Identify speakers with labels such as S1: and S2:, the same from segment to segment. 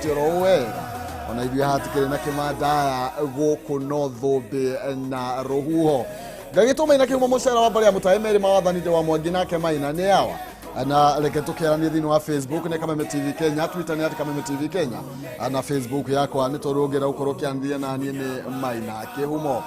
S1: wega ona ithuĩ hatikĩrĩ na kĩmandaya gũkũ no thũmbĩ na rũhuho ngagĩtũma ina Kihumo mũcera wa mbere ya mũtaĩ merĩ mawathanĩte wa Mwangi nake Maina nĩ yawa na reke tũkĩarania thĩinĩ wa Facebook nĩ Kameme TV Kenya, Twitter nĩ @Kameme TV Kenya na Facebook yakwa nĩ tondũ ũngĩra gũkorwo kĩanithia na niĩ nĩ Maina Kihumo.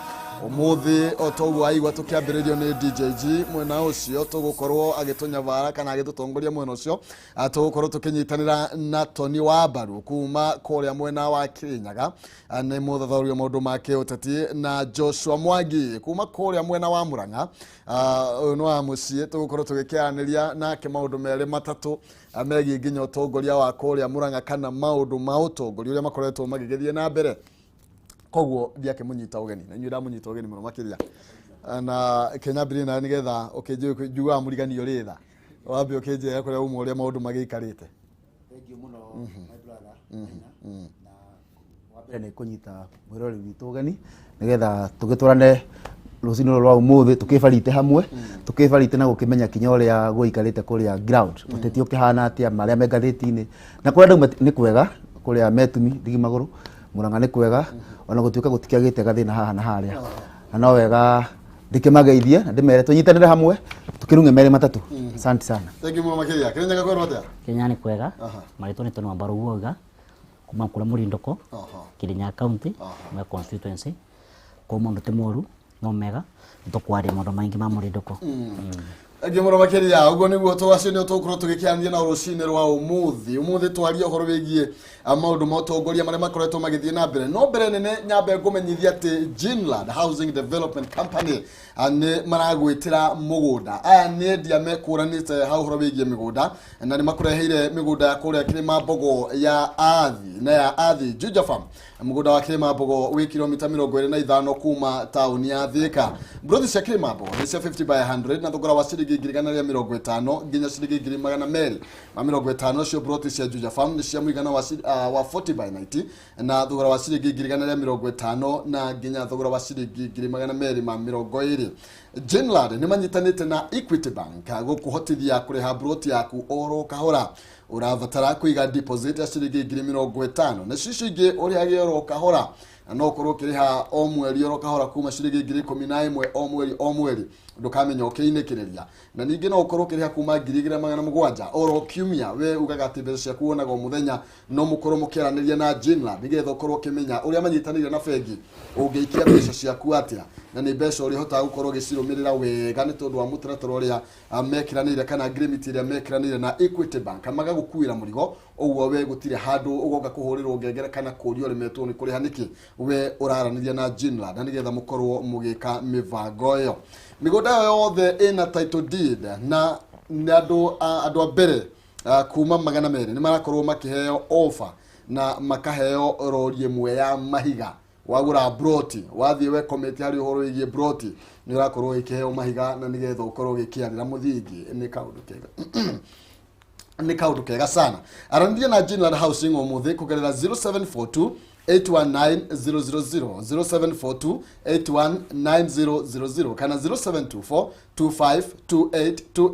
S1: Umuthi otogu aigwa tukiambĩrĩrio nĩ DJG mwena ũcio tũgũkorwo agĩtũnyabara kana agĩtũtongoria mwena ũcio tũgũkorwo tũkĩnyitanĩra na Tony wa Mbaru kuma kũrĩa mwena wa Kirinyaga nĩ mũthathaũria maũndũ ma kĩũteti na Joshua Mwangi kuma kũrĩa mwena wa Murang'a no wa mũciĩ tũgũkorwo tũgĩkĩanĩria nake maũndũ merĩ matatũ megiĩ nginya ũtongoria wa kũrĩa Murang'a kana maũndũ ma ũtongoria ũrĩa makoretwo magĩgĩthiĩ na mbere. Koguo ndiake munyita ugeni na nyura munyita ugeni muno makiria na Kenya Brina nigetha ukijua murigani yoritha wambe ukije kuria umu uria maundu magiikarite.
S2: Thank you muno my brother na wambe ni kunyita mwirori witu ugeni nigetha tugitwarane rucini rwa umuthi tukibarite hamwe tukibarite na gukimenya kinya uria guikarite kuria ground uteti ukihana atia maria mengathiti-ini na kuria ndau ni kwega kuria metumi ndigi maguru Murang'a ni kwega ona gutuika gutikiagite gathina haha na haria na no wega ndikimageithie na ndimere tunyitanire hamwe tukirunge mere matatu. Asante sana.
S1: Thank you mama Kiria. Kirinyaga kwa rotea.
S3: Kenya ni kwega marito ni Tony wa Mbaru woga kuma kula Murindoko Kirinyaga county ma constituency ko mundu te moru no mega ndokwari mundu maingi ma Murindoko.
S1: Agimoro makiria ugo niguo twacio ni tukurwo tugikianithia na rucini rwa umuthi twaria horo wigie maundu ma utongoria maria makoretwo magithie na mbere no mbere nene nyambe ngumenyithia ati Jinland Housing Development Company ane maragwitira mugunda aya ni endia mekuranite hau horo wigie migunda na ni makureheire migunda ya kuria Kirima Mbogo ya Athi na ya Athi Juja Farm mugunda wa Kirima Mbogo wi kilomita 25 kuma tauni ya Thika. Brothi cia Kirima Mbogo ni cia 50 by 100 na thogora wa ciringi 150 nginya ciringi 250 cio brothi cia Juja Farm ni cia muigana wa 40 by 90 na thogora wa ciringi 150 na nginya thogora wa ciringi 220. Jinland ni manyitanite na Equity Bank gukuhotithia kuriha broti yaku oro kahora uravatara kuiga deposit ya ciringi 50 na cici ingi uriage oro kahora no korwo kiriha o mweri oro kahora kuma ciringi 11 o mweri ndukamenya ukiinekereria na ningi no ukorwo kiriha kuma 2700 oro kiumia we ugaga ati mbeca ciaku wonaga muthenya no mukorwo mukiaraniria na Jinland nigetha ukorwo ukimenya uria manyitanire na bengi ungiikia mbeca ciaku atia na ni mbeca uri hota gukorwo gicirumirira wega ni tondu wa mutaratara uria mekiranire kana agreement iria mekiranire na Equity Bank magagukuira murigo uguo we gutire handu ugoga kuhurirwo ngengere kana kurio rimetwo ni kuri haniki we uraraniria na Jinland na nigetha mukorwo mugika mivango yo migunda yothe ina title deed na andu a mbere kuma magana mere ni marakorwo makiheo offer na makaheo rori imwe ya mahiga wagura broti wathie we kometi hari uhoro igie broti ni urakorwo ikiheo mahiga na nigetha ukorwo gikianira muthingi ni kaundu kega ni kaundu kega sana arandia na Jinland Housing umuthi kugerera 0742 819 000 0742 819 000 kana 0724 252828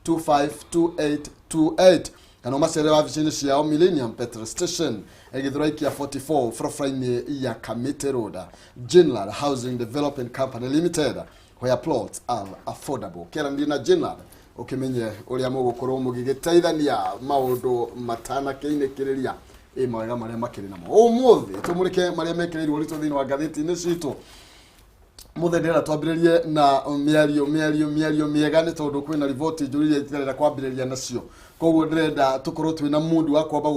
S1: 0724 252828 kana masere wa vicini cia Millennium Petrol Station egithuraikia 44 frofraini ya Kamete Road. Jinland Housing Development Company Limited where plots are affordable. Kera ndina Jinland ukimenye uria mugukorwo mugigiteithania maundu matana kiinekereria mawega maria makiri namo umuthi tumurike maria mekirirwo rito thini wa gatheti-ini citu muthendera twambiririe na miario miega ni tondu kwina report njuririe itirera kwambiriria nacio koguo ndirenda tukorwo twina mundu wa kwamba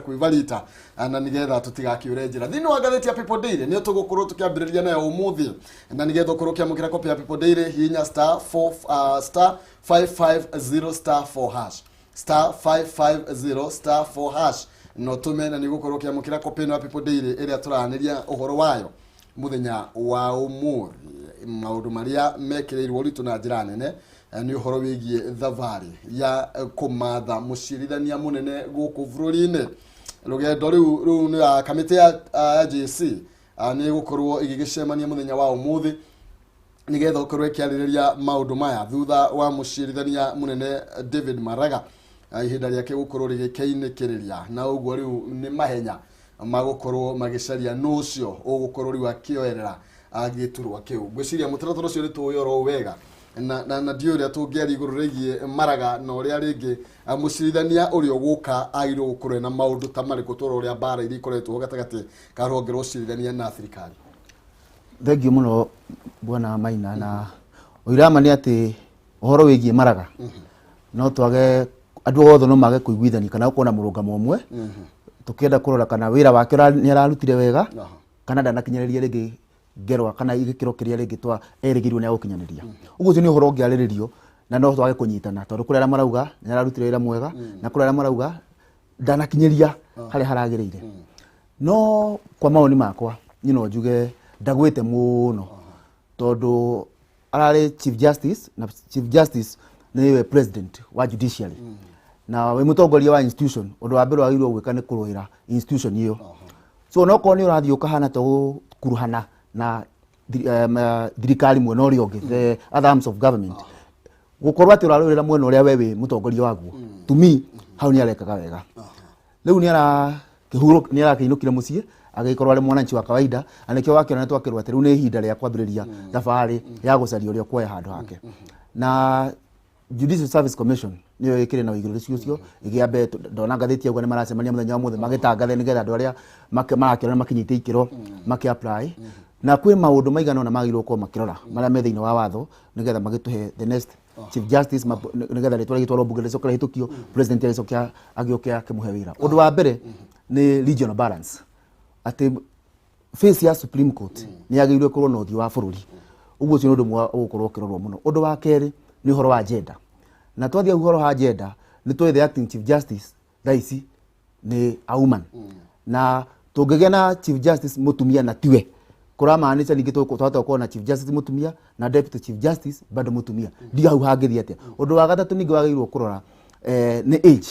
S1: kwivarita na nigetha tutigakiure njira thini wa gatheti ya People Daily ni tugukorwo tukiambiriria nayo umuthi na nigetha ukorwo kiamukira copy ya People Daily hinya star 550 star 4 hash star 550 star 4 hash no tumena ni gukorwo kiamukira copy ya People Daily iria turaniria uhoro wayo muthenya wa umuthi maundu maria mekirirwo ritu na njira nene ni uhoro wigie thavari ya kumatha mucirithania munene guku bururi-ini rugendo riu ni kamiti ya JC ni gukorwo igigicemania muthenya wa umuthi nigetha ukorwo ikiaririria maundu maya thutha wa mucirithania munene David Maraga ihinda riake gukorwo rigikeinikereria na uguo riu ni mahenya magukorwo magicaria nucio ugukorwo riu akioerera agiturwa kiu gwiciria mutaratara ucio rituyoro wega na ndio ria tungiari iguru rigie maraga na uria ringi mucirithania urio guka airo gukorwo na maundu ta mariko toro uria bara iri koretwo gatagati ka rwonge rucirithania na thirikari.
S2: Thengiũ mũno bwana Maina na oirama nĩ atĩ ũhoro wĩgiĩ maraga no twage andũ othe no mage kũiguithania kana gũkorwo na mũrũngamo ũmwe tũkĩenda kũrora kana wĩra wake nĩ ararutire wega kana ndanakinyanĩria rĩngĩ ngerwa kana igĩkĩro kĩrĩa rĩngĩ twa erĩgĩrĩirwo nĩ agũkinyanĩria. Ũguo ũcio nĩ ũhoro ũngĩarĩrĩrio na no twage kũnyitana tondũ kũrĩ arĩa marauga nĩ ararutire wĩra mwega na kũrĩ arĩa marauga ndanakinyanĩria harĩa haragĩrĩire. No kwa maoni makwa no njuge ndagwĩte mũno tondũ ararĩ Chief Justice na Chief Justice nĩwe President wa Judiciary na we mũtongoria wa institution ũndũ wa mbere wagĩrĩirwo gwĩka nĩ kũrũĩra institution ĩyo. So no korwo nĩ ũrathiĩ ũkahana ta gũkuruhana na thirikari mwena ũrĩa ũngĩ the other arms of government gũkorwo atĩ ũrarũĩrĩra mwena ũrĩa we wĩ mũtongoria waguo to me hau nĩ arekaga wega. Rĩu nĩ arakĩinũkire mũciĩ agĩkorwo arĩ mwananchi wa kawaida anĩkĩo wakĩona twakĩrwo atĩ rĩu nĩ ihinda rĩa kwambĩrĩria thabarĩ ya gũcaria ũrĩa kuoya handũ hake. Na Judicial Service Commission nĩyo ĩkĩrĩ na ũigĩrĩrĩki ũcio ĩgĩambe ndona ngathĩti yauga nĩ maracemania mũthenya wa mũthĩ magĩtangathe nĩgetha andũ arĩa marakĩona makinyĩte ikĩro makĩ-apply na kwĩ maũndũ maigana ona magĩrĩirwo gũkorwo makĩrora marĩa me thĩinĩ wa watho nĩgetha magĩtũhe the next Chief Justice nĩgetha rĩtwa rĩgĩtwarwo bunge rĩcoke rĩhĩtũkio president rĩcoke agĩũke akĩmũhe wĩra. Ũndũ wa mbere nĩ regional balance atĩ face ya Supreme Court nĩ yagĩrĩirwo kũrwo na ũthiũ wa bũrũri. Ũguo ũcio nĩ ũndũ ũmwe ũgũkorwo ũkĩrorwo mũno. Ũndũ wa kerĩ nĩ ũhoro wa gender na twathiĩ ũhoro wa gender nĩ tũĩ the acting Chief Justice thaa ici nĩ a woman na tũngĩgĩa na Chief Justice mũtumia na tiwe kũramaanisha ningĩ twahota gũkorwo na Chief Justice mũtumia na Deputy Chief Justice bado mũtumia ndio hau hangĩthiĩ atĩa. Ũndũ wa gatatũ ningĩ wagĩrĩirwo kũrora nĩ age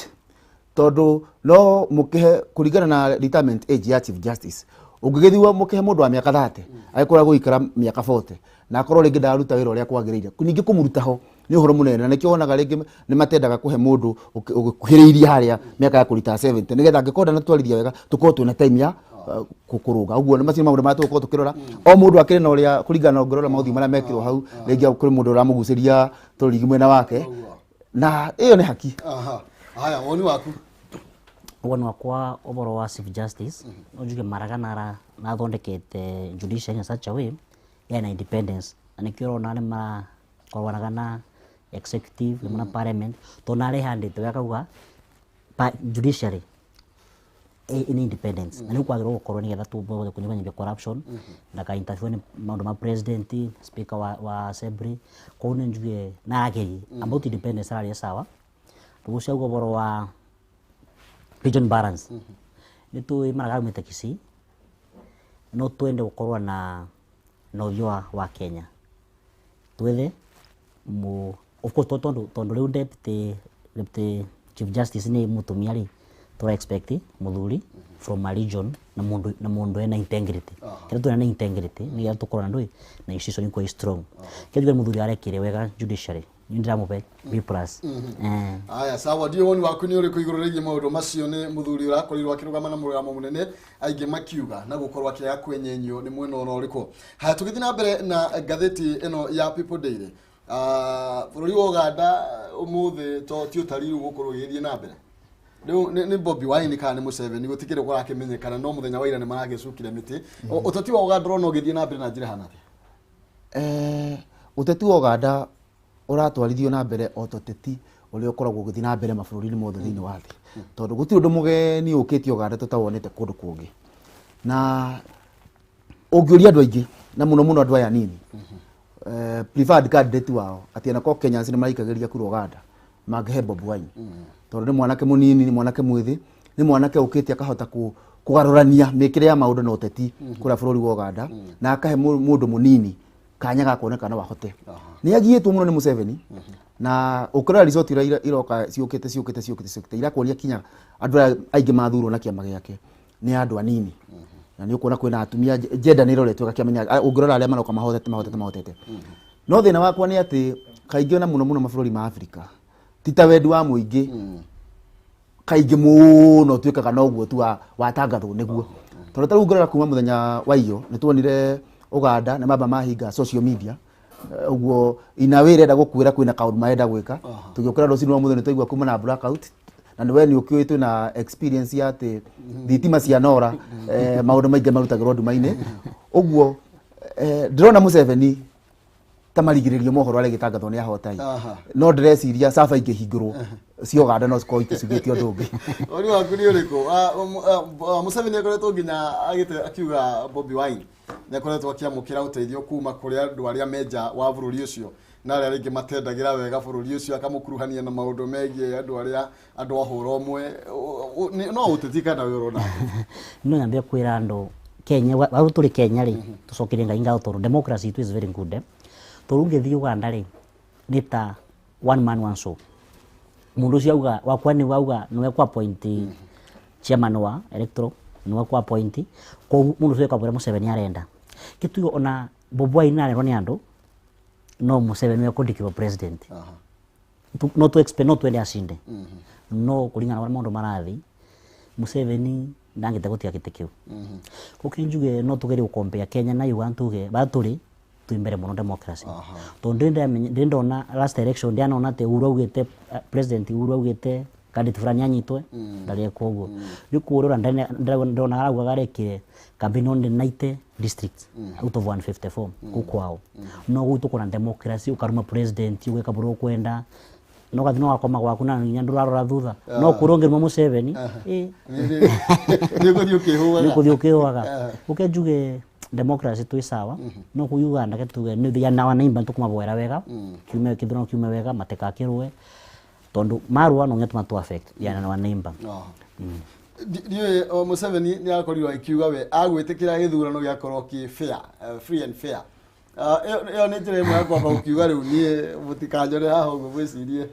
S2: tondũ no mũkĩhe kũringana na retirement age ya Chief Justice ũngĩgĩthiwa mũkĩhe mũndũ wa mĩaka 30 agĩkorwo gũikara mĩaka 40 na akorwo rĩngĩ ndaruta wĩra ũrĩa kwagĩrĩire ningĩ kũmũruta ho nĩ ũhoro mũnene na nĩkĩo wonaga rĩngĩ nĩ matendaga kũhe mũndũ ũgĩkuhĩrĩirie harĩa mĩaka ya kũrita 70 nĩgetha angĩkorwo ndanatwarithia wega tũkorwo twĩna time ya kũrũga. Ũguo nĩ macio maũndũ marĩa tũkorwo tũkĩrora o mũndũ akĩrĩ na ũrĩa kũringana na ũngĩrora maũthĩ marĩa mekirwo hau rĩngĩ kũrĩ mũndũ ũramũgucĩria tũrigi mwena wake na ĩyo nĩ haki.
S1: Haya woni waku
S3: woni wakwa ũhoro wa Chief Justice no njuge maraga na thondekete judiciary in such a way yana independence na nĩkĩo ũrona nĩ makoranaga na executive na parliament to nare handĩte wekauga judiciary in independence na nĩ kwagĩrĩirwo gũkorwo nĩgetha tũbote kũnyihanyihia corruption na ka interfere maũndũ ma president speaker wa assembly kwa nĩ njuge na ageri about independence arĩa sawa tugucia ũhoro wa region balance nĩ tũĩ maraga umĩte Kisii no twende gũkorwo na ũthio wa Kenya twethe of course tondũ rĩu deputy Chief Justice nĩ mũtumia rĩ tũra expect mũthuri from a region na mũndũ ena integrity kĩrĩa twĩna na integrity nĩgetha tũkorwo na ndũĩ na institution iko strong kĩrĩa mũthuri arekire wega judiciary ndĩramũbe B+.
S1: Aya sawa ndio woni waku nĩ ũrĩkũ igũrũ rĩgiĩ maũndũ macio nĩ mũthuri ũrakorirwo akĩrũgama na mũrũgamo mũnene aingĩ makiuga na gũkorwo akĩaga kwenyenyio nĩ mwena ũrĩkũ. Haya tũgĩthiĩ na mbere na ngathĩti ĩno ya People Daily. Bũrũri wa Uganda ũmũthĩ to ti ũtari gũkorwo ũgĩthiĩ na mbere nĩ Bobi Wine kana nĩ Museveni gũtikĩrĩ gũkorwo akĩmenyekana no mũthenya wa ira nĩ maragĩcukire mĩtĩ ũteti wa Uganda ũrona ũgĩthiĩ na mbere na njĩra hana atĩa?
S2: Ũteti wa Uganda ũratwarithio na mbere o tũteti ũrĩa ũkoragwo ũgĩthiĩ na mbere mabũrũri-inĩ mothe thĩinĩ wa thĩ tondũ gũtirĩ ũndũ mũgeni ũkĩtio Uganda tũtawonete kũndũ kũngĩ na ũngĩũria andũ aingĩ na mũno mũno andũ aya nini preferred candidate wao atĩ anako Kenyans nĩ maraikagĩria kura Uganda mangĩhe Bobi Wine tondũ nĩ mwanake mũnini nĩ mwanake mwĩthĩ nĩ mwanake ũkĩte akahota kũgarũrania mĩkĩre ya maũndũ na ũteti kũrĩa bũrũri wa Uganda na akahe mũndũ mũnini kanya ga kuoneka no ahote nĩ agiĩtwo mũno nĩ Museveni na ũkĩrora resort iroka ciũkĩte irakuonia kinya andũ aingĩ mathurwo na kĩama gĩake nĩ andũ anini na nĩ ũkuona kwĩna atumia gender nĩ iroretwo gakĩmenya ũngĩrora arĩa maroka mahotete no thĩna wakwa nĩ atĩ kaingĩ na mũno mabũrũri ma Afrika ti ta wendi wa mũingĩ kaingĩ mũno twĩkaga na ũguo tu watangathwo nĩguo tondũ ta rĩu ngorera kuma mũthenya wa iyo nĩ tuonire Uganda nĩ mamba mahinga social media ũguo inawe irenda gũkwĩra kwĩna kaũndũ marenda gwĩka tũgĩũkĩra rũcinĩ rwa mũthenya twaigua kuma na blackout na nĩwe nĩ ũkĩũĩ na experience ya atĩ thitima cia Nora maũndũ maingĩ marutagĩrwo nduma-inĩ ũguo ndĩrona Museveni ta marigĩrĩrio mohoro arĩa gĩtangathwo nĩ ahotani no ndĩreciria saba ingĩhingũrwo cio Uganda no cikorwo ikĩcugĩtio ũndũ ũngĩ
S1: ũri waku nĩ ũrĩkũ Museveni akoretwo nginya akiuga Bobi Wine nĩ akoretwo akĩamũkĩra ũteithio kuma kũrĩ andũ arĩa menja wa bũrũri ũcio na arĩa rĩngĩ matendagĩra wega bũrũri ũcio akamũkuruhania na maũndũ megiĩ andũ ahũra ũmwe no ũteti kana wĩ ũrona
S3: no nyambia kwĩra andũ Kenya wau tũrĩ Kenya rĩ tũcokerie Ngai ngatho tondũ democracy it is very good tondũ ngĩthiĩ Uganda rĩ nĩ ta one man one show mũndũ ũcio auga wakwa nĩ wauga nĩwe kwa point chairman wa electoral nĩwe kwa point kwa mũndũ ũcio akabwĩra Museveni arenda kĩtugo ona Bobi Wine arerwo nĩ andũ no Museveni akondikirwo president no to expect no twende acinde no kũringana na maũndũ marathi Museveni ndangĩte gũtiga gĩtĩ kĩu gũkĩnjuge no tũgerie gũkompea Kenya na Uganda tuge batũrĩ tuimbere mũno democracy tondũ ndĩndona last election ndianona atĩ Uhuru augĩte president Uhuru augĩte candidate fulani anyitwe ndarĩ koguo rĩu kũrora ndona araugaga rekire campaign on the 90 districts out of 154 kukwao no gwitũ kuna democracy ukaruma president ugeka bũrũ kwenda no gathi no akoma gwaku na nginya ndurarora thutha no kũrongerwo Museveni nĩgũthiĩ ũkĩhũaga ũkenjuge democracy twĩ sawa no ku Uganda ketuge nĩ thia na wanaimba tũkũmaboera wega kiume kithurano kiume wega matekakĩrwe tondu marua no ngetuma tu affect yana na wanaimba
S1: ndiwe Museveni nĩ akorirwo akiuga we agwĩtĩkĩra gĩthurano gĩakorwo kĩ fair free and fair ĩyo nĩ njĩra ĩmwe ya kwamba gũkiuga rĩu niĩ mũtikanjore haha ũguo gwĩcirie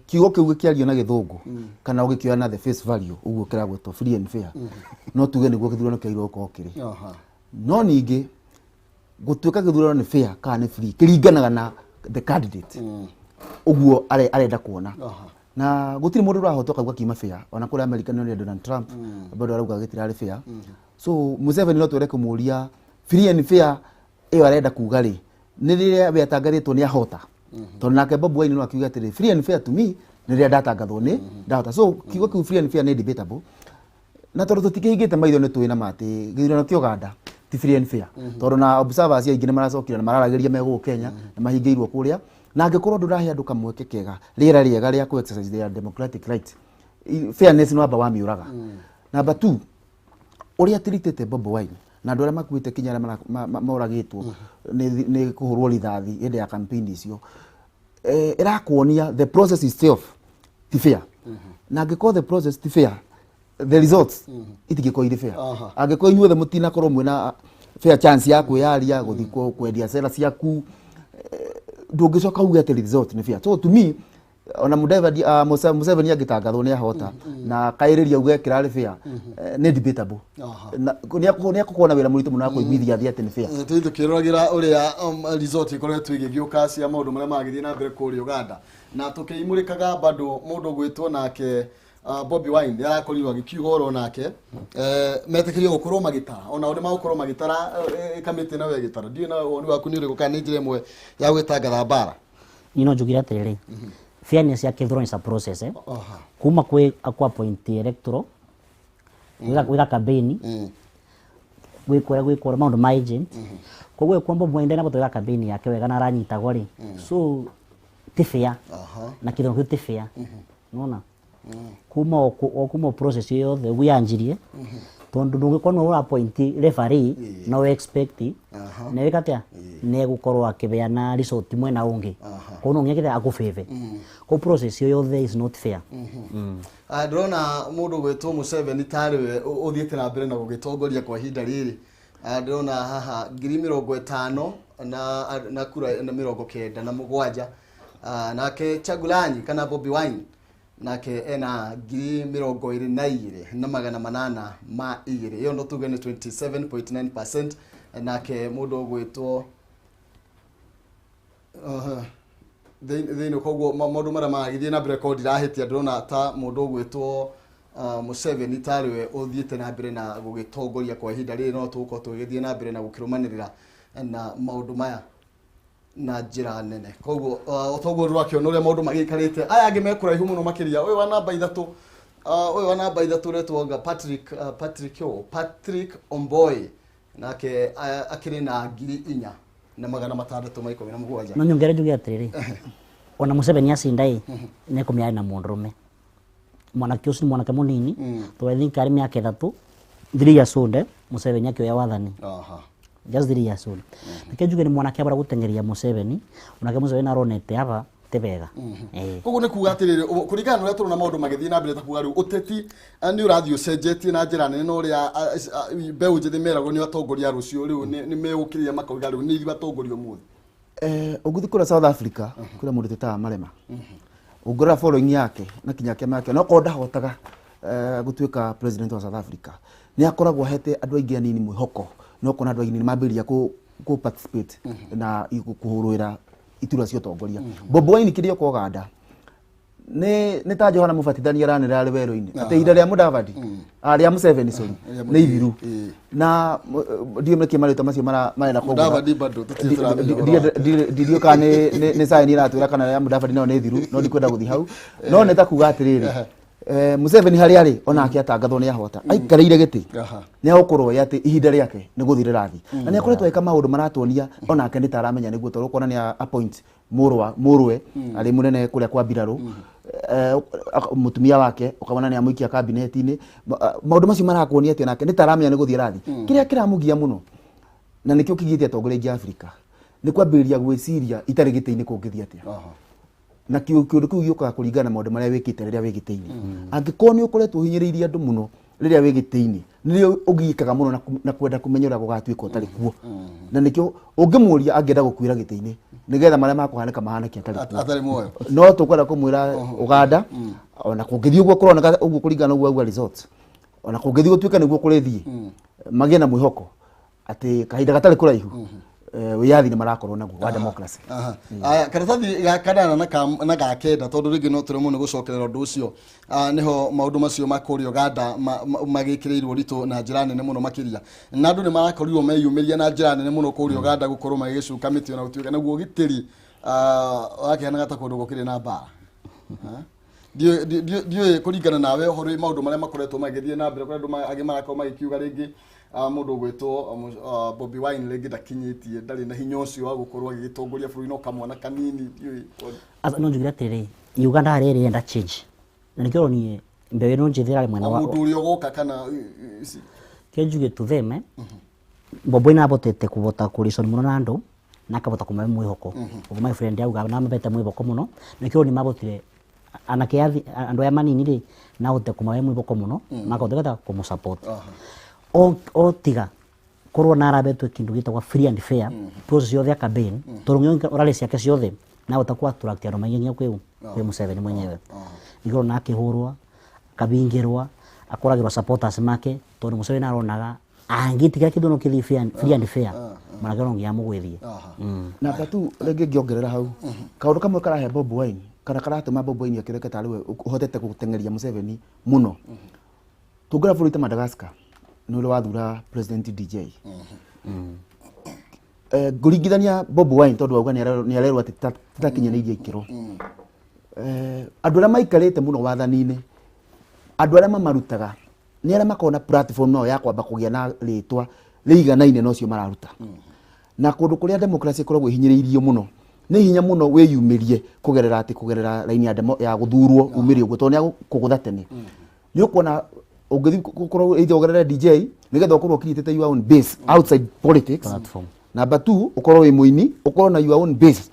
S2: kiugo kĩu gĩkĩario na gĩthũngũ kana ũgĩkĩoya na the face value ũguo kĩragwĩtwo free and fair no tuge nĩguo gĩthurano kĩagĩrĩirwo gũkorwo kĩrĩ no ningĩ gũtuĩka gĩthurano nĩ fair kana nĩ free kĩringanaga na the candidate ũguo arenda kuona na gũtirĩ mũndũ ũrahotwo kauga kiuma fair ona kũrĩa Amerika nĩ Donald Trump bado arauga gĩtirarĩ fair so Museveni no twere kũmũria free and fair ĩyo arenda kuga rĩ nĩ rĩrĩa we atangathĩtwo nĩ ahota tondũ nake Bobi Wine no akiuga atĩrĩ free and fair to me nĩ rĩrĩa ndatangathwo nĩ ndahota so kiugo kĩu free and fair nĩ debatable na tondũ tũtikĩhingĩte maitho nĩ tũĩ na matĩ gĩthurano kĩa Uganda ti free and fair tondũ na observers aingĩ nĩ maracokire na mararagĩria megũkũ Kenya na mahingĩirwo kũrĩa na angĩkorwo ndũrahe andũ kamweke kega rĩera rĩega rĩa ku exercise their democratic right fairness no amba wa miuraga number 2 ũrĩa tiritete Bobi Wine na andũ arĩa makuĩte kinya arĩa moragĩtwo nĩ kũhũrwo rithathi hĩndĩ ya campaign icio ĩrakuonia the process itself ti fair na angĩkorwo the process ti fair the results itingĩkorwo irĩ fair angĩkorwo inyuothe mũtinakorwo mwĩna fair chance ya kwĩyaria gũthiĩ kwendia sera ciaku ndũngĩcoka uge atĩ result nĩ fair so to me ona Museveni agĩtangathwo nĩ ahota na kaĩrĩria uge kĩrarĩ fair nĩ debatable nĩ akũkorwo wĩra mũritũ mũno wa kũiguithia thĩ atĩ nĩ fair
S1: tũkĩroragĩra ũrĩa resort ikoretwo igĩgĩũka cia maũndũ marĩa magĩthiĩ na mbere kũrĩa Uganda na tũkĩimũrĩkaga bado mũndũ gwĩtwo nake Bobi Wine nĩ arakorirwo agĩkiuga oro nake metĩkĩrio gũkorwo magĩtara ona ũrĩa magũkorwo magĩtara kamĩtĩ na we gĩtara ndiũ na woni waku nĩ ũrĩkũ kana nĩ njĩra ĩmwe ya gwĩtangatha mbara
S3: no njugire atĩrĩrĩ fairness ya kĩthurano is a process kuma kwĩ appoint electoral wĩga campaign gwĩkora maũndũ ma agent koguo kwamba mwende na gũtwĩka campaign yake wega na aranyitagwo rĩ so ti fair na kĩthurano kĩu ti fair nona kuma process yothe wianjirie tondu ndũngĩkorwo no appoint referee no expect na wĩkatia nĩ gũkorwo akĩbeana result mwena ũngĩ koguo no ngĩkĩte akũbebe ko process yothe is not fair
S1: ndĩrona mũndũ gwĩtwo Museveni tarĩ we ũthiĩte na mbere na gũgĩtongoria kwa ihinda rĩrĩ ndĩrona haha 50,000 na kura na 97 nake Chagulanyi kana Bobi Wine nake ena 22,800 iyo no tuge ni 27.9% nake mundu gwitwo thĩinĩ koguo maũndũ marĩa magĩthiĩ na mbere ko ndirahĩtia ndĩrona ta mũndũ ũgwĩtwo Museveni tarĩwe ũthiĩte na mbere na gũgĩtongoria kwa ihinda rĩrĩ no tũgũkorwo tũgĩthiĩ na mbere na gũkĩrũmanĩrĩra na maũndũ maya na njĩra nene koguo ũtongoria rwakĩona ũrĩa maũndũ magĩikarĩte aya angĩ mekũraihu mũno makĩria ũyũ wa namba ithatũ retwo Patrick Omboi nake akĩrĩ na 4,617
S3: no nyongere njuge atĩrĩrĩ ona Museveni acindai nĩ kũmĩarĩ na mũndũrũme mwanake ũcio mwanake mũnini twethikari mĩaka 3 3 years old Museveni akĩoya wathani just 3 years old nake njuge nĩ mwanake abara gũtengeria Museveni onake Museveni aronete aba tebega
S1: koguo nĩ kuga atĩrĩrĩ kũringana na ũrĩa tũrona maũndũ magĩthiĩ na mbere ta kuga rĩu ũteti nĩ ũrathiĩ ũcenjetie na njĩra nene na ũrĩa mbeũ njĩthĩ meragwo nĩ atongoria rũciũ rĩu nĩ megũkĩrĩria makauga rĩu nĩ ithuĩ atongoria ũmũthĩ
S2: ũgũthi kũrĩa South Africa kũrĩa mũndũ tetaga Marema ũngĩrora following yake na kinya kĩama yake no korwo ndahotaga gũtuĩka president wa South Africa nĩ akoragwo ahete andũ aingĩ anini mwĩhoko no kona andũ aingĩ nĩ mambĩrĩria ku participate na kũhũrũĩra itura cia ũtongoria Bobi Wine kĩrĩa kwa Uganda nĩ ta Johana Mũbatithania aranĩra arĩ werũ-inĩ atĩ ihinda rĩa Mudavadi rĩa Museveni sorry nĩ ithiru na ndiũmĩkie marĩtwa macio marenda kũgũra
S1: Mudavadi bado
S2: ndirio kana nĩ saini iratwĩra kana ya Mudavadi nayo nĩ ithiru no ndikwenda gũthiĩ hau no nĩ ta kuga atĩrĩrĩ Museveni harĩa arĩ onake atangathwo nĩ ahota aikarĩire gĩtĩ nĩ agũkorwo atĩ ihinda rĩake nĩ gũthirĩra thi na nĩ akoretwo eka maũndũ maratuonia onake nĩ taramenya nĩguo tondũ kuona nĩ appoint mũrũwe arĩ mũnene kũrĩa kwa mbirarũ mũtumia wake ũkamana nĩ amũikia kabineti-inĩ maũndũ macio marakuonia atĩ onake nĩ taramenya nĩ gũthiĩ rathi kĩrĩa kĩramugia mũno na nĩkĩo kĩgĩte atongoria aingĩ Afrika nĩ kwambĩrĩria gwĩciria itarĩ gĩtĩ-inĩ kũngĩthiĩ atĩa na kĩũndũ kĩu gĩũkaga kũringana na maũndũ marĩa wĩkĩte rĩrĩa wĩ gĩtĩ-inĩ angĩkorwo nĩ ũkoretwo ũhinyĩrĩirie andũ mũno rĩrĩa wĩ gĩtĩ-inĩ nĩrĩo ũgiĩkaga mũno na kwenda kũmenya ũrĩa gũgatuĩka ũtarĩ kuo na nĩkĩo ũngĩmũria angĩenda gũkuĩra gĩtĩ-inĩ nĩgetha marĩa makũhanĩka mahanĩke
S1: atarĩ muoyo
S2: no tũkwenda kũmwĩra Uganda ona kũngĩthiĩ ũguo kũroneka ũguo kũringana ũguo auga resort ona kũngĩthiĩ gũtuĩka nĩguo kũrĩthiĩ magĩe na mwĩhoko atĩ kahinda gatarĩ kũraihu wiyathi nĩ marakorwo naguo wa democracy
S1: aya karatathi kanana na gakenda tondũ rĩngĩ no tũremwo nĩ gũcokerera ũndũ ũcio nĩho maũndũ macio makũrĩa Uganda magĩkĩrĩirwo ritũ na njĩra nene mũno makĩria na andũ nĩ marakorirwo meyumĩria na njĩra nene mũno kũrĩa Uganda gũkorwo magĩgĩcuka mĩtĩ na gũtuĩka naguo gĩtĩri wakĩhanaga ta kũndũ gũkĩrĩ na mbara ndiũĩ kũringana nawe ũhoro maũndũ marĩa makoretwo magĩthiĩ na mbere kũrĩa andũ angĩ marakorwo magĩkiuga rĩngĩ mũndũ gwĩtwo Bobi Wine rĩngĩ ndakinyĩtie ndarĩ na hinya ũcio wa gũkorwo agĩgĩtongoria bũrũri no kamwana kanini
S3: no njugire atĩrĩrĩ Uganda harĩa ĩrenda change na nĩkĩo niĩ mbeũ ĩno njĩthĩra mwena wa
S1: mũndũ ũrĩa ũgoka kana
S3: kĩo njuge tutheme Bobi Wine abotete kũvota kũriconi mũno na andũ na akavota kũmahe mwĩhoko ũguo my friend auga na mabete mwĩhoko mũno nĩkĩo nĩ mabotire anake andũ aya manini rĩ na gũte kũmahe mwĩhoko mũno makahota kũmũsupport o tiga korwo na arabetwe kindu gitagwa free and fair process yothe ya campaign tondũ orale ciake ciothe na gũtakuwa attract andũ maingĩ kwĩ Museveni mwenyewe igoro na akĩhũrwo akabingĩrwo akoragĩrwo supporters make tondũ Museveni aronaga angĩtiga kĩndũ no kĩthi free and fair maragĩrwo nginya mũgwĩthie
S2: na tatu rĩngĩ ngĩongerera hau kaũndũ kamwe karahe Bobi Wine kana karatũma Bobi Wine akĩreke tarĩ we ũhotete gũtengeria Museveni mũno tũngĩra bũrũri ta Madagascar nũrĩ wathura president DJ ngũringithania Bobi Wine tondũ auga nĩ arerwo atĩ takinyanĩirie ikĩro andũ arĩa maikarĩte mũno wathani-inĩ andũ arĩa mamarutaga nĩ arĩa makona platform no ya kwamba kũgĩa na rĩtwa rĩiganaine nocio mararuta na kũndũ kũrĩa democracy ĩkoragwo ihinyĩrĩirio mũno nĩ hinya mũno wĩyumĩrie kũgerera raini ya gũthurwo umĩrio ũguo tondũ nĩ kũgũtha tene nĩ ũkuona ũngĩthi gũkorwo either ũgerere DJ nĩgetha ũkorwo ũkinyĩte your own base outside politics
S3: platform
S2: number 2 ũkorwo wĩ mũini ũkorwo na your own base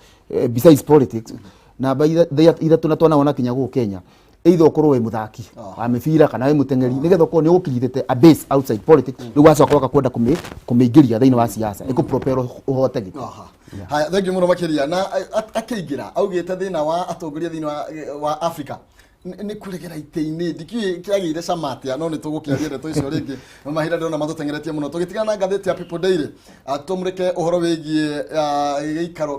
S2: besides politics namba ithatũ na twanawona kinya gũkũ Kenya either ũkorwo wĩ mũthaki wa mĩbira kana wĩ mũteng'eri nĩgetha ũkorwo nĩ ũkinyĩte a base outside politics nĩ wacoka ũgakwenda kũmĩingĩria thĩinĩ wa siasa ĩkũpropel ũhote gĩtĩ
S1: haya thengi mũno makĩria na akĩingĩra augĩte thĩna wa atongoria thĩinĩ wa Africa nĩ kũregera itĩ-inĩ ndikiuĩ kĩagĩire cama atĩa no nĩ tũgũkĩaria ndeto icio rĩngĩ mahinda ndĩrona matũtengeretie mũno tũgĩtigana na ngathĩti ya People Daily tũmũrĩke ũhoro wĩgiĩ gĩikaro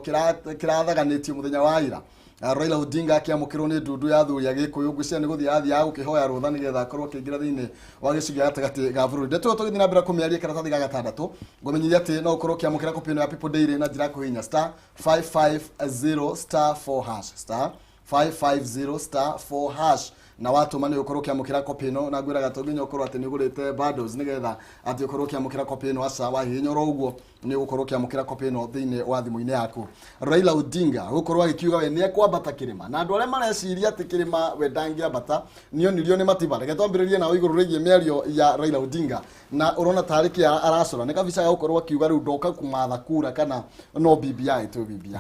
S1: kĩrathaganĩtio mũthenya wa ira Raila Odinga akiamukirwo ni ndundu ya thuri ya Gikuyu ngwicira ni guthia athia agukihoya rutha nigetha akorwo akiingira thiini wa gicungi gatagati ga bururi ndeto tugithi na mbere kumiaria karatathi ga gatandatu ngumenyithia ati no ukorwo kiamukira kopi ino ya People Daily na njira kuhinya *550*4# *550*4# na watu mane ukorwo kiamukira kopi ino na ngwira gatonginya ukorwo ati ni ugurite bundles nigetha ati ukorwo kiamukira kopi ino asa wa hinya ro uguo ni ukorwo kiamukira kopi ino thiini wa thimu-ini yaku. Raila Odinga gukorwo agikiuga we ni ekwambata kirima na andu aria mareciria ati kirima we ndangiambata nio nirio ni matiba reke twambiririe na iguru rigie miario ya Raila Odinga na urona tariki aracora ni kabisa ya gukorwo akiuga riu ndoka kumatha kura kana no BBI to BBI.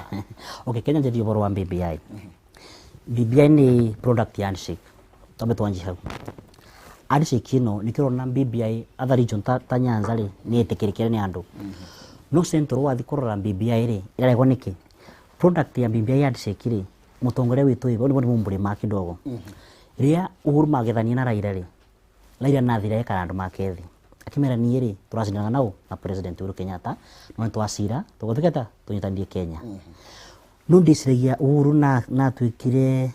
S3: Okay, Kenya ndio boro wa BBI. BBI ni product ya handshake. Tobe twanji hau. Handshake ino nikirona BBI other region ta Nyanza ri ni etekirikire ni andu. No centro wa thikorora BBI ri irego niki. Product ya BBI handshake ri mutongoria witu ibo ni mumburi ma kidogo. Ria Uhuru magethania na Raila ri. Raila na thira ekara andu makethi. Akimera ni ri turacindana nao na president Uhuru Kenyatta no twacira tuguthiketa tunyitandie Kenya. No ndiciragia Uhuru na twikire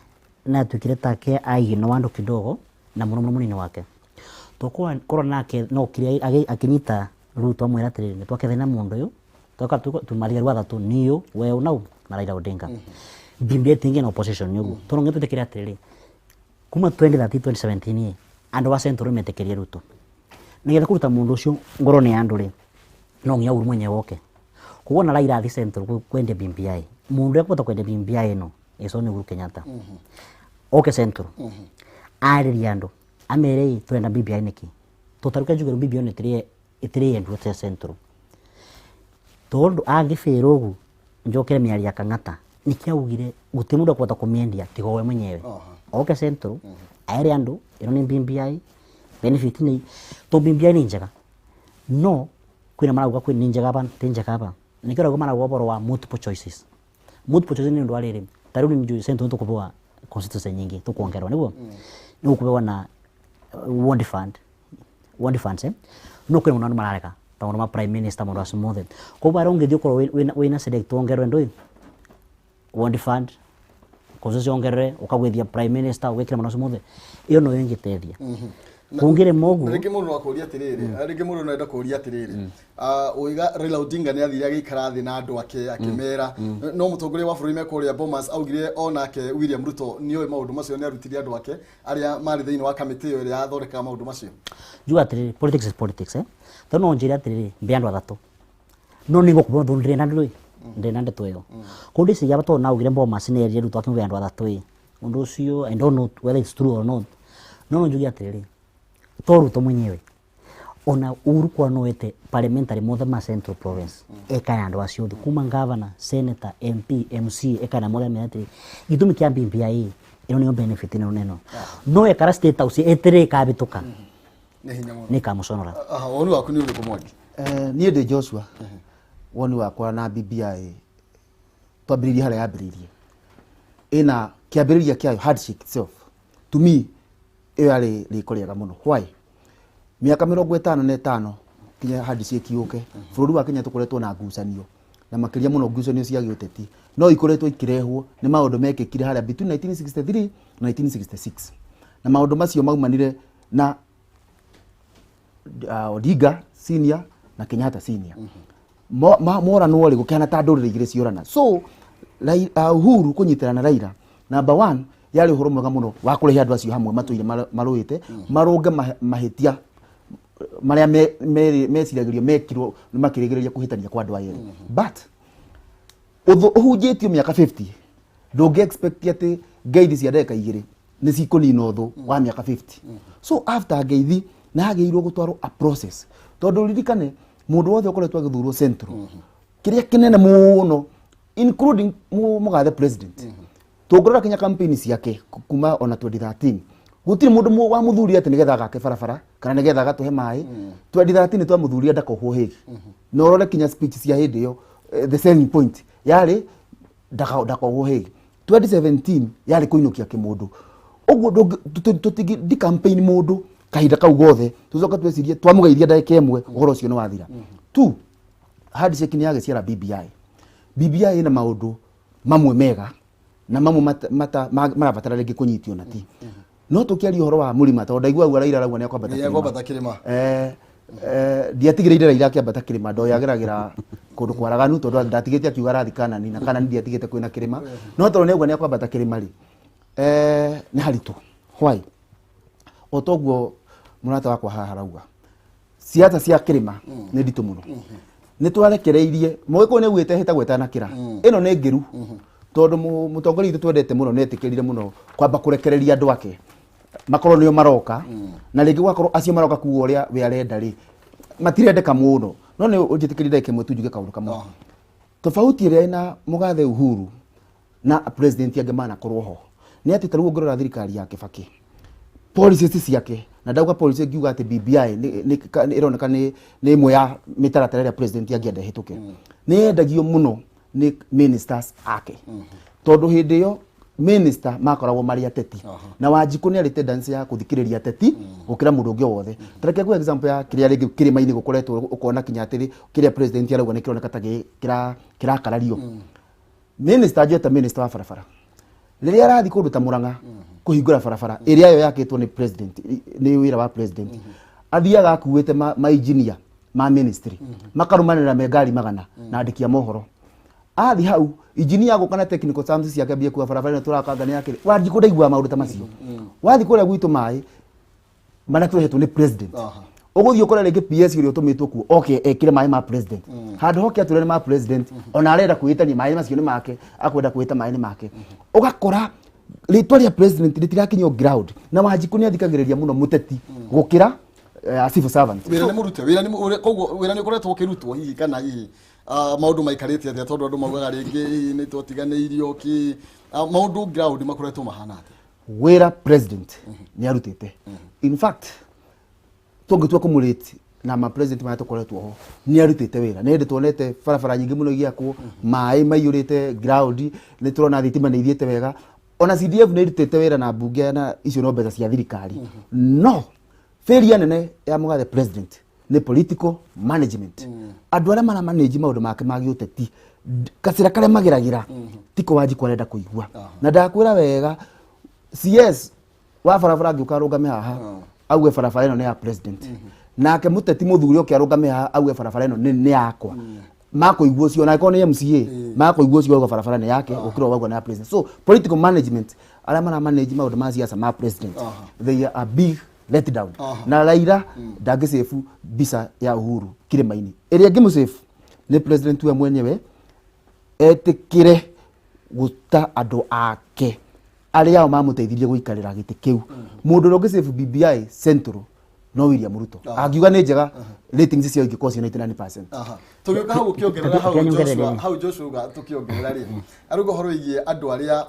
S3: take aigino wandu kidogo na muno munini wake tokwa korona nake no kire akinyita Ruto amwira atiri ni twakethe na mundu uyu toka tumaria rwatha tu niyo we unau na Raila Odinga BBI tingi na opposition yugo tono ngetetekira atiri kuma 2017 andu wa centro metekeria Ruto nigetha kuruta mundu ucio ngoro ni andu ri no nginya Uhuru mwenye woke kuona Raila athi centro kwende BBI mundu ekota kwende BBI no eso ni Uhuru Kenyatta oke centro ari andu amere twenda BBI niki tutaruka njugero BBI ne itire endu te centro tondu agifero gu njokere miari yakangata nikiaugire gutimuda kwata kumiendia tigo we mwenyewe oke centro ari andu ino ni BBI benefit ni to BBI ni njega no kwina marauga kwina ni njega ban tinjega hapa nikira go marauga boro wa multiple choices ni ndo alire tarudi mjui centro tukupewa constituency nyingi tukuongerwa niguo ni ukupewa na World Fund no kwina mundu marareka tawo ma prime minister mundu asumothe ko bara ungethio ko wina select ongerwe ndoi World Fund constituency ongerwe ukagwethia prime minister ugekira mundu asumothe iyo no yengitethia kungire mogu
S1: reke mundu wakuria atiriri reke mundu naenda kuria atiriri oiga Raila Odinga ni athire agikara thi na andu ake akimera no mutongoria wa bururi mekuria Bomas augire onake William Ruto ni oe maundu macio ni arutiri andu ake aria mari thiini wa kamiti iyo ya athoreka maundu macio
S3: juga atiriri politics is politics tono njira atiriri mbe andu athatu no ningo kubo thundire na ndui ndena ndeto iyo kundi cia bato na augire Bomas ni erie Ruto akimbe andu athatu undu ucio I don't know whether it's true or not no njugi atiriri Ruto mwenyewe ona Uhuru kwa noete parliamentary mothe ma Central Province eka andu acio kuma governor senator MP MC eka na mothe metri gitumi kia BBI ino ni benefit ino neno no ekara state house etere ka bituka ni kamusonora
S1: woni waku ni uri kumwaki
S2: ni ende Joshua woni wakwa na BBI twambiririe haria yambiririe ina kiambiriria kiayo handshake itself to me yale likorega muno why miaka 55 kinya handshake yuke bururi wa Kenya tukoretwo na ngucanio na makiria muno ngucanio cia giuteti no ikoretwo ikirehwo ni maundu mekikire haria between 1963 na 1966 na maundu macio maumanire na Odinga senior na Kenyatta senior mora no ri gukena ta ndurire igire ciorana so Uhuru kunyitira na Raila number 1 yari horo mwega muno wa kurehe andu acio hamwe matuire maruite marunge mahitia maria meciragirio mekirwo ni makirigiria kuhitania kwa andu ayeri but uhunjitio miaka 50 ndungi expect ati ngeithi cia ndeka igiri ni cikunina uthu wa miaka 50 so after ngeithi na ageirwo gutwarwo a process tondu ririkane mundu wothe ukoretwo agithurwo central kiria kinene muno including mugathe president tugurora Kenya campaign ciake kuma ona 2013 gutiri mundu wa muthuri ati nigetha gake barabara kana nigetha gatuhe mai 2013 twa muthuri ndakohwo higi no rore Kenya speech cia hindi yo the selling point yari ndakohwo higi 2017 yari kuinukia kimundu uguo tutigi di campaign mundu kahinda kau gothe tuzoka twecirie twamugeithia ndagika imwe uhoro ucio ni wathira tu handshake ni yageciara BBI ina maundu mamwe mega na mamwe marabatara rĩngĩ kũnyitio na ti no tũkĩaria ũhoro wa mũrima tondũ ndaigua Raila arauga nĩ akwambata kĩrĩma ndiatigĩrĩire Raila akĩambata kĩrĩma ndoyageragĩra kũndũ kwaraganu tondũ ndatigĩte akiuga arathi Kanani na Kanani ndiatigĩte kwĩna kĩrĩma no tondũ nĩauga nĩ akwambata kĩrĩma rĩ nĩ haritũ why o toguo mũrata wakwa haha arauga siasa cia kĩrĩma nĩ nditũ mũno nĩ twarekereirie mũgĩkũyũ nĩ augĩte hĩta gwetanakĩra ĩno nĩ ngĩru tondũ mũtongoria witũ twendete mũno nĩ etĩkĩrire mũno kwamba kũrekereria andũ ake makorwo nĩo maroka na rĩngĩ gwakorwo acio maroka kuga ũrĩa we arenda rĩ matirendeka mũno no nĩ ũnjĩtĩkĩrire kĩmwe tu njuge kaũndũ kamwe tofauti ĩrĩa ĩna mũgathe Uhuru na president angĩ manakorwo ho nĩ atĩ tarĩu ũngĩrora thirikari ya Kibaki policies ciake na ndauga policy ngiuga atĩ BBI ĩroneka nĩ ĩmwe ya mĩtaratara ĩrĩa president angĩenda ĩhĩtũke nĩ yendagio mũno nĩ ministers ake tondũ hĩndĩ ĩyo minister makoragwo marĩ ateti na Wanjiku nĩ arĩ tendency ya gũthikĩrĩria ateti gũkĩra mũndũ ũngĩ wothe tareke kwa example ya kĩrĩa rĩngĩ kĩrĩma-inĩ gũkoretwo ũkona kinya atĩrĩ kĩrĩa president arauga nĩ kĩroneka ta kĩrakarario minister njeta minister wa barabara rĩrĩa arathi kũndũ ta Murang'a kũhingũra barabara ĩrĩa yo yakĩtwo nĩ president nĩ wĩra wa president athiaga akuĩte ma engineer ma ministry makarumanĩra me ngari magana na andĩki a mohoro athi hau engineer gũkana technical terms ciake mbia kuwa barabara tũrakanga nĩ yake Wanjiku ndaigua maũndũ ta macio wathi kũrĩa gwitũ maĩ mana tũhetwo nĩ president ũgũthiĩ ũkore rĩngĩ PS ũrĩa ũtũmĩtwo kuo okay ekire maĩ ma president handũ hoke atũre ma president ona arenda kwĩtania maĩ macio nĩ make akwenda kwĩta maĩ nĩ make ũgakora rĩtwa rĩa president rĩtirakinyio ground na Wanjiku nĩ athikagĩrĩria mũno mũteti gũkĩra civil servant
S1: wĩra nĩ mũrute wĩra nĩ ũkoretwo ũkĩrutwo hihi kana hihi maũndũ maikarĩte atĩa tondũ andũ maugaga rĩngĩ nĩ tũtiganĩirio ki maũndũ ground makoretwo mahana atĩa
S2: wĩra president nĩ arutĩte in fact tũngĩtua kũmũrĩti na ma president maya tũkoretwo ho nĩ arutĩte wĩra nĩ hĩndĩ tuonete barabara nyingĩ mũno igĩakwo maĩ maiyũrĩte ground nĩ tũrona thitima nĩ ithiĩte wega ona CDF nĩ irutĩte wĩra na mbunge na icio no mbeca cia thirikari no failure nene ya mũgathe president nĩ political management andũ arĩa mara manage maũndũ make ma gĩũteti kacĩra karĩa mageragĩra tiko Wanjiku arenda kũigua na ndakwĩra wega CS wa barabara ngĩũka arũgame haha auge barabara ĩno nĩ ya president nake mũteti mũthuri ũkĩ arũgame haha auge barabara ĩno nĩ yakwa makũigua ũcio na ĩkorwo nĩ MCA makũigua ũcio auga barabara nĩ yake ũkĩrwo wauga nĩ ya president so political management arĩa mara manage maũndũ ma siasa ma president they are big let down na Raila ndangĩsave bisa ya Uhuru kĩrĩma-inĩ ĩrĩa ngĩmũsave nĩ president we mwenyewe etĩkĩre gũta andũ ake arĩa mamũteithirie gũikarĩra gĩtĩ kĩu mũndũ ũrĩa ũngĩsave BBI Central no William Ruto angiuga nĩ njega ratings cio ingĩkorwo ciĩ 99%.
S1: Tũgĩũka hau ũkĩongerera hau Joshua tũkĩongerera rĩ arauga ũhoro wĩgiĩ andũ arĩa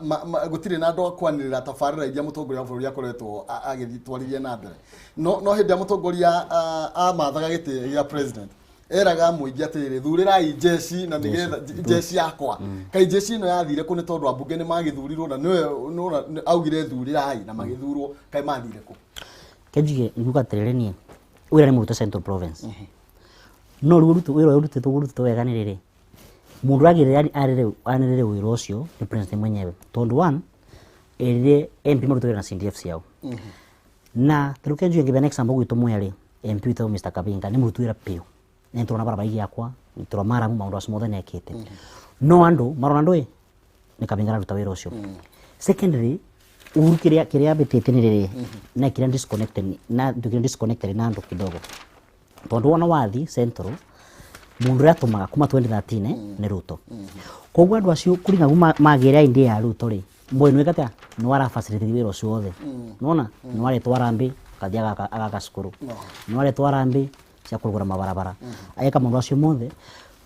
S1: gũtirĩ na andũ akwanĩrĩra tabarĩra iria mũtongoria wa bũrũri akoretwo agĩtwarithia na mbere no hĩndĩ ya mũtongoria amathaga gĩtĩ gĩa president eraga mũingĩ atĩrĩrĩ thurĩrai jeshi na nĩgetha jeshi yakwa kai jeshi ĩno yathire kũ nĩ tondũ ambunge nĩ magĩthurirwo na nĩwe augire thurĩrai na magĩthurwo kai mathire kũ
S3: kenjige nguga atĩrĩrĩ niĩ wĩra nĩ mũrutwo Central Province no wĩra ũrutĩtwo wega nĩ rĩrĩ mũndũ anĩrĩre wĩra ũcio nĩ president mwenyewe tondũ one ĩrĩ MP marutwo wĩra na CDF ciao na tarĩu kenjige ngĩbe next example gwitũ mwĩrĩ MP witũ Mr. Kabinga nĩ mũrutu wĩra pĩũ nĩ tũrona barabara igĩakwa nĩ tũrona maramu maũndũ acio mothe nĩekĩte no andũ marona andũ nĩ Kabinga araruta wĩra ũcio secondary Uhuru kĩrĩa ambĩtĩte nĩ rĩrĩ na kĩrĩa disconnected na andũ kidogo tondũ wona wathi Central mũndũ ũrĩa atũmaga kuma 2013 nĩ Ruto koguo andũ acio kũringana magĩrĩa idea ya Ruto rĩ mbwe nĩ wekata nĩ wara facilitate wĩra ũcio wothe nona nĩ waretwo Arambe kathiaga agaka cukuru nĩ waretwo Arambe cia kũrugũra mabarabara ayeka maũndũ acio mothe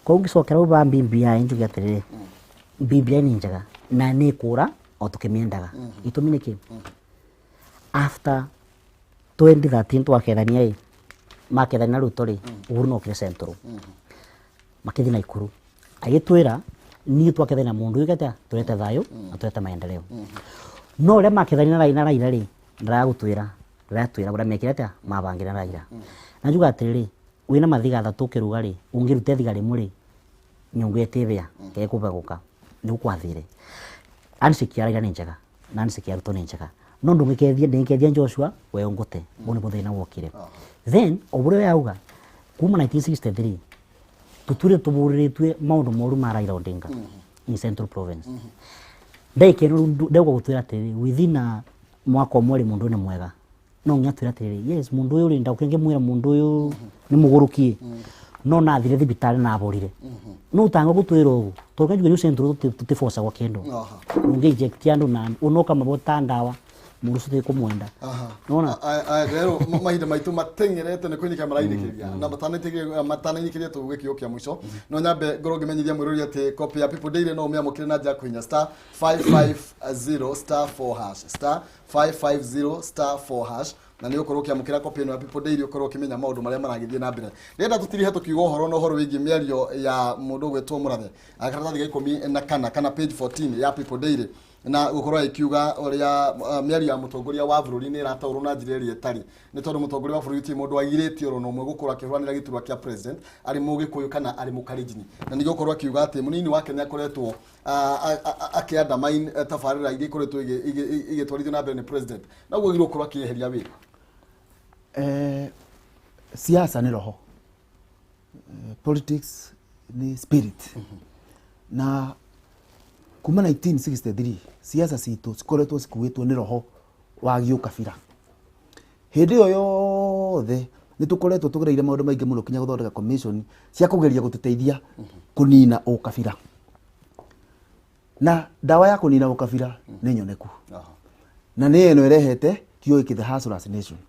S3: koguo ngĩcokera ũba BBI njuge atĩrĩrĩ BBI nĩ njega na nĩ kũra o tukĩmĩendaga itũmi nĩkĩ after 2013 twakethania makethania na Ruto rĩ Uhuru no kire Central makĩthi na Ikuru agĩtwĩra niĩ twakethania mũndũ wĩkata turete thayũ na turete maendeleo no ũrĩa makethania na Raila rĩ ndaragũtwĩra ũrĩa mekire atĩa mabangire na Raila na njuga atĩrĩrĩ wĩna mathiga thatũ ũkĩruga rĩ ũngĩrute thiga rĩmwe rĩ nyũngũ etĩthĩa gegũbagũka nĩ gũkwathire handshake ya Raila ni njega na handshake ya Ruto ni njega no ndungikethia Joshua we ngute bone bothina wokire then obure yauga kuma 1963 tuturi tuburiritwe maundu moru ma Raila Odinga in Central Province ndekero ndego gutwira atiri within mwaka umwe mundu ni mwega no ngatwira atiri yes mundu uyu rinda ukenge mwira mundu uyu ni mugurukie no na thire thibitari na aborire no utanga gutwira ugu tokajuge Central tutifosa kwa kendo ungeject yandu na unoka mabota ndawa murusude kumwenda nona
S1: rero mahinda maitu matengerete ne kwinika marainikiria na matananikiria tuge kiokia mwisho no nyambe ngoro ngimenyithia mwiruri ati copy ya People Daily no umiamukire na nja kwinya *550*4# *550*4# na niyo korwo kiamukira copy ino ya People Daily ukorwo kimenya maundu maria maragithie na mbere renda tutirihe tukiuga uhoro no horo wigi miario ya mundu gwetwo Murathe akaratathi ga 14 kana page 14 ya People Daily na gukorwo ikiuga uria miario ya mutongoria wa bururi ni rataurwo na njira iri etari ni tondu mutongoria wa bururi ti mundu wagiritio ro no mwe gukura kihuranira giturwa kia president ari mugikuyu kana ari mukarijini na ni gukorwo akiuga ati munini wake ni akoretwo akianda main tafarira iri koretwo igitwarithio na mbere ni president na guo girokorwo akieheria wira
S2: siasa ni roho politics ni spirit na kuma 1963 siasa citu cikoretwo cikuitwo ni roho wa giukabira hindi yo yothe ni tukoretwo tugereire maundu maingi muno kinya guthondeka commission cia kugeria gututeithia kunina ukabira na dawa ya kunina ukabira ni nyoneku na ni eno irehete kio ikithe hustlers nation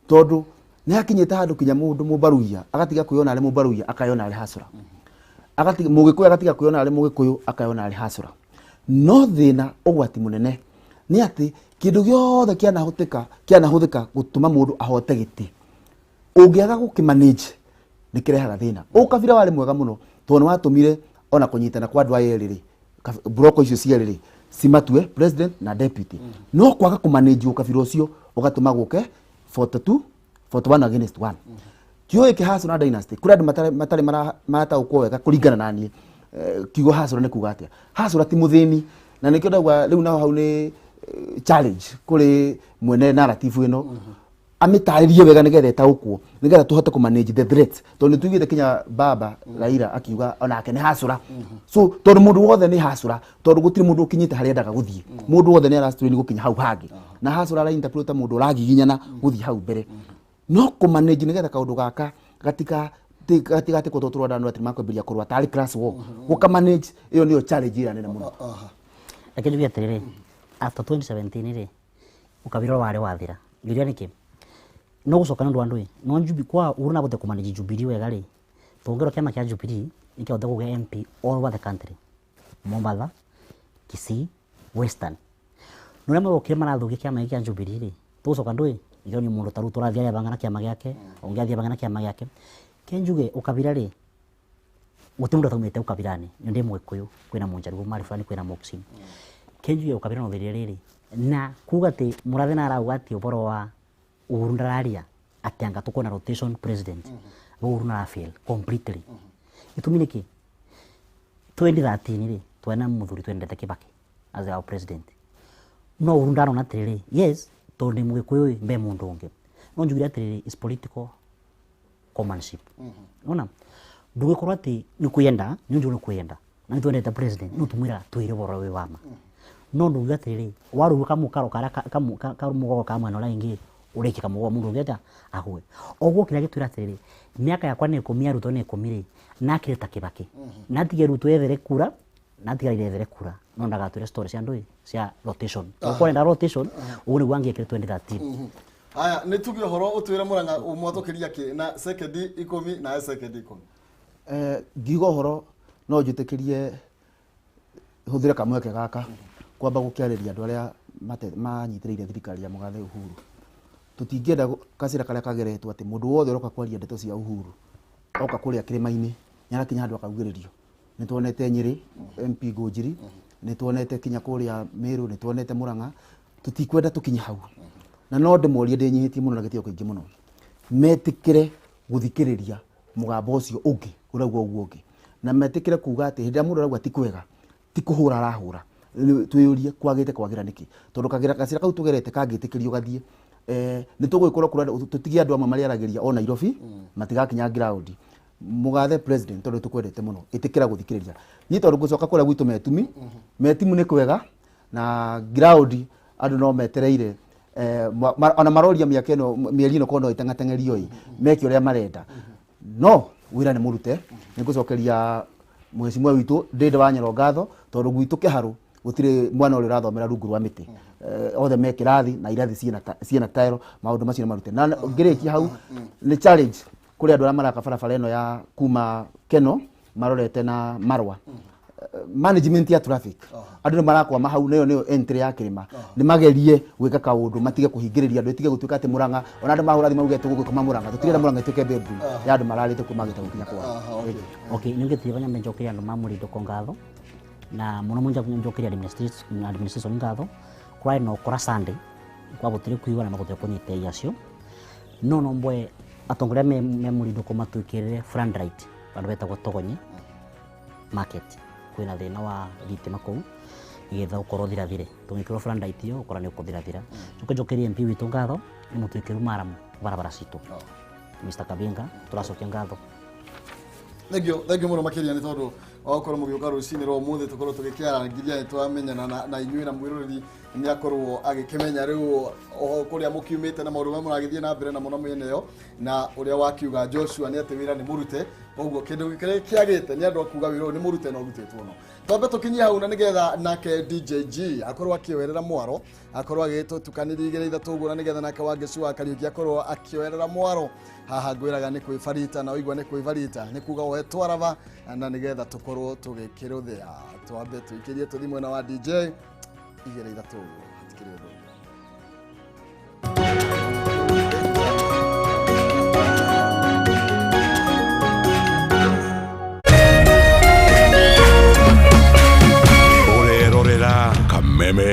S2: tondu ni akinyite handu kinya mundu mubaruia agatiga kuyona ari mubaruia akayona ari hustler agatiga mugikuyu agatiga kuyona ari mugikuyu akayona ari hustler no thina ugwati munene ni ati kindu giothe kianahuthika gutuma mundu ahote giti ungiaga gukimanage nikirehaga thina ukabira wari mwega muno tondu watumire ona kunyitana kwa andu ayeriri broko icio cieriri cimatue president na deputy no kwaga kumanage ukabira ucio ugatuma guke 41 against 1 kio iki haso na dynasty kuri andu matari marata ukwo wega kuringana nani kigo hasura ne kugatia hasura ti muthini na nikio ndagwa riu naho hau ni challenge kuri mwene narrative ino amitaririe wega nigetha taukwo nigetha tuhote ku manage the threats tondu tugite kinya baba Raila akiuga onake ni hasura so tondu mundu wothe ni hasura tondu gutiri mundu ukinyite hari endaga guthie mundu wothe ni arasturi ni gukinya hau hangi na hasura ra interpret mundu ragiginyana guthie hau mbere no ku manage nigetha kaundu gaka gatigate kutoturwa ndandu ati makwambiria kurwa tari class war guka manage iyo niyo challenge ira nene muno
S3: lakini bia tirire after 2017 ri ukabira wale wathira ngiria niki no gucoka ndu andu no njubi kwa uruna bote ku manage Jubilee wega ri tongero kiama kia Jubilee nikihote kuga MP all over the country Mombasa Kisii Western no rema gukire marathugia kiama kia Jubilee ri tucoka ndu iyo ni mundu taru turathia bangana kiama giake ongiathia bangana kiama giake kenjuge ukabira ri gutimunda taumite ukabirani ndi mwekuyu kwina munjaru mari fulani kwina moxin kenjuge ukabira no thiriri na kuga ti Murathe na arauga ati uboro wa urundararia atianga tukona rotation president uruna fail completely itumine ki 2013 ri twana muthuri twendete Kibaki as our president no urundaro na tiriri yes tondi mwekuyu mbe mundu unge no njugira tiriri is political commanship ona ndugikorwo ati ni kuyenda nyunju ni kuyenda na nitwendete president no tumwira twire boro we wama no ndugiga tiriri waru kamukaro kamugogo kamwe no laingi ureki kamugogo mundu ngeta ahwe ogwo kira gitwira tiriri miaka yakwa ni 10 Ruto ni 10 na kireta Kibaki na tige Ruto ethere kura na tige ethere kura no ndaga twire story cia ndui cia rotation kwenda rotation uguni gwangie kire 2013
S1: aya ni tugi horo utwire muranga umwathukiria ki na second 10 na second 10
S2: ngigo horo no njutikirie huthire kamweke gaka kwamba gukiariria andu aria manyitiriire thirikari ya Mugathe Uhuru tutingienda kasira karia kageretwo ati mundu wothe uroka kwaria ndeto cia Uhuru oka kuria kirima-ini nyara kinya andu akagwiririo ni tuonete Nyeri MP Ngunjiri ni tuonete kinya kuria Meru ni tuonete Muranga tutikwenda tukinya hau na no ndemorie ndinyihitie muno na gitio kiingi muno metikire guthikiriria mugambo ucio ungi uragwo uguo ungi na metikire kuga ati hinda mundu arauga ti kwega ti kuhura arahura twiyurie kwagite kwagira niki tondu kagira gacira kau tugerete kangitikirio gathie ni tugwikorwo kura tutigie andu amwe mari arageria o Nairobi matigakinya ground mugathe president tondu tukwendete muno itikira guthikiriria ni tondu gucoka kura gwitu metimu ni kwega na ground andu no metereire ona maroria miaka ino mieri ino kono itengatengerio meki uria marenda no wira ni murute ni gucokeria mwecimu witu ndinde wa Nyoro ngatho tondu gwitu kiharu gutire mwana uri rathomera rungu rwa miti othe me kirathi na irathi ciena tairo maundu macio marute na ngiriki hau ni challenge kuri andu aria maraka barabara ino ya kuma Keno marorete na Marwa management ya traffic andu ni marakwa mahau niyo entry ya kirima ni magerie gwika kaundu matige kuhingiriria andu itige gutuika ati Muranga ona andu mahurathi mauge tuguko kuma Muranga tutigire Muranga ituke bedroom ya andu mararite kuma gita gukinya kwa
S3: okay ningetinya menjokeria andu mamurindo kongatho na muno munja kunjokeria administration ngatho kwa no kora Sunday kwa butire kuiwa na magothe kunyite yacio no mbwe atongoria me murindo komatuikirire front right bandu betagwo Togonye market kwina thina wa thitima kou igetha ukorwo thirathire tungikirwo front right yo ukora ni ukuthirathira tukijokeria MP witu ngatho ni mutuikiru maramu barabara citu Mr. Kabinga turacokia ngatho
S1: Thank you muno makiria ni tondu okorwo mugiuka rucini ro muthi tukorwo tugikiarangiria ni twamenyana na inyuĩ na mwiroreri ni akorwo agikimenya riu oho kuria mukiumite na maundu mamwe muragithie na mbere na muno mwene yo na uria wakiuga Joshua ni ati wira ni murute koguo kindu kire kiagite ni andu akuga wira ni murute no rutitwo no twambe tukinyia hau na nigetha nake DJG akorwo akioerera mwaro akorwo agitutukaniria igere ithatu guo na nigetha nake Wangeci Kariuki akorwo akioerera mwaro haha ngwiraga ni kwibarita na uigwa ni kwibarita ni kuga we twarava na nigetha tukorwo tugikiruthia twambe tuikirie tuthi mwena wa DJ igere ithatu hatikirio
S4: Kameme.